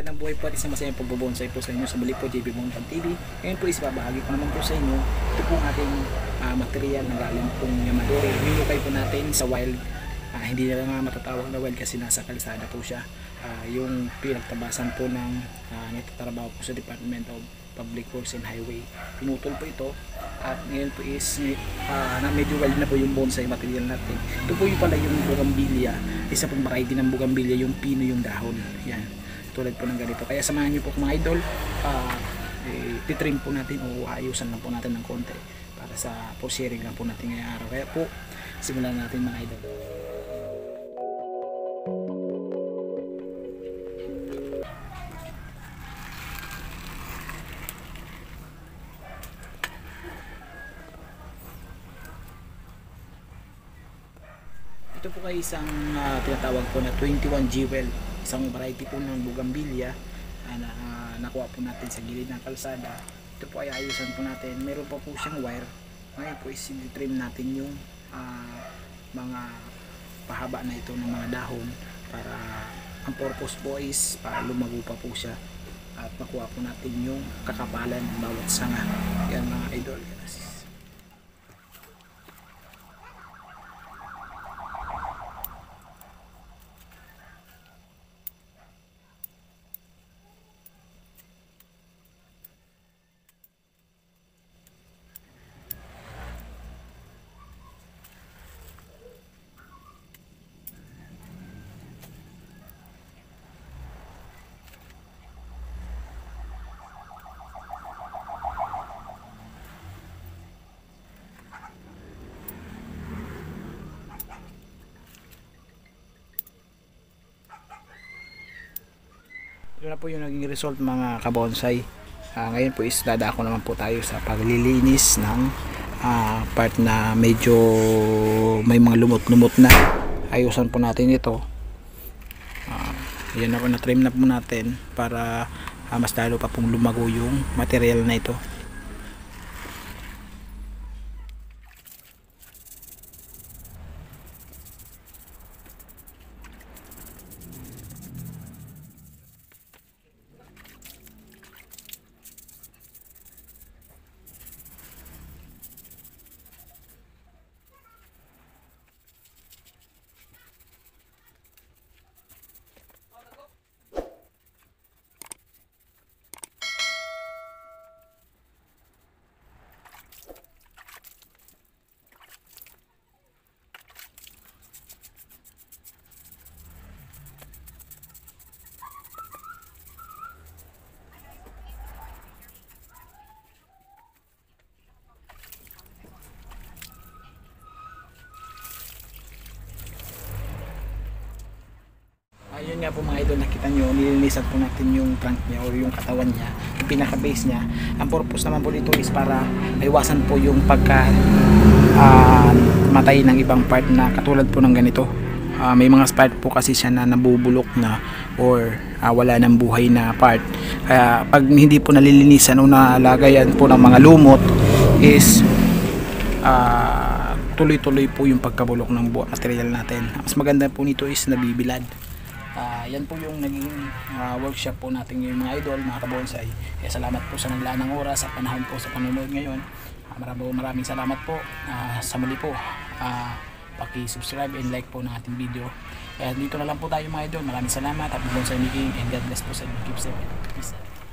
Magandang buhay po at isang masayang pagbobonsai po sa inyo sa muli po JB Mountain TV. Ngayon po is babahagi ko naman po sa inyo ito pong ating material na galing pong Yamadori. Hinukay po natin sa wild. Hindi na nga matatawag na wild kasi nasa kalsada po siya. Yung pinagtabasan po ng nagtatrabaho po sa Department of Public Works and Highway. Pinutol po ito at ngayon po is na medyo wild na po yung bonsai material natin. Ito po yung pala yung bugambilya. Isa pong variety ng bugambilya, yung pino yung dahon. Yan. Tulad po ng ganito. Kaya samahan nyo po mga idol, titrim po natin o ayusan lang po natin ng konti para sa for sharing lang po natin ngayong araw. Kaya po simulan natin mga idol. Ito po ay isang tinatawag po na 21 jewel, isang variety po ng bugambilya na nakuha po natin sa gilid ng kalsada. Ito po ay ayusan po natin. Meron pa po siyang wire. Ngayon po is trim natin yung mga pahaba na ito ng mga dahon para ang purpose po is para lumago pa po siya at makuha po natin yung kakapalan ng bawat sanga. Yan mga idol. Ito na po yung naging result mga kabonsai. Ngayon po is dadako naman po tayo sa paglilinis ng part na medyo may mga lumot-lumot na. Ayusan po natin ito. Yan na po, na-trim na po natin para mas lalo pa pong lumago yung material na ito. Ayun nga po mga idol, nakita nyo, nilinisan po natin yung trunk niya o yung katawan niya, yung pinaka base niya. Ang purpose naman po dito is para iwasan po yung pagka matay ng ibang part na katulad po ng ganito. May mga part po kasi siya na nabubulok na or wala ng buhay na part. Kaya pag hindi po nalilinisan o nalagayan po ng mga lumot is tuloy-tuloy po yung pagkabulok ng material natin. Mas maganda po nito is nabibilad. Yan po yung naging workshop po natin ngayon mga idol, mga kabonsai. Kaya salamat po sa naglaan ng oras at panahon po sa panonood ngayon. Maraming salamat po. Sa muli po, paki-subscribe and like po ng ating video. Kaya dito na lang po tayo mga idol. Maraming salamat. Happy Bonsai Making and God bless po sa inyo. Keep safe. Peace out.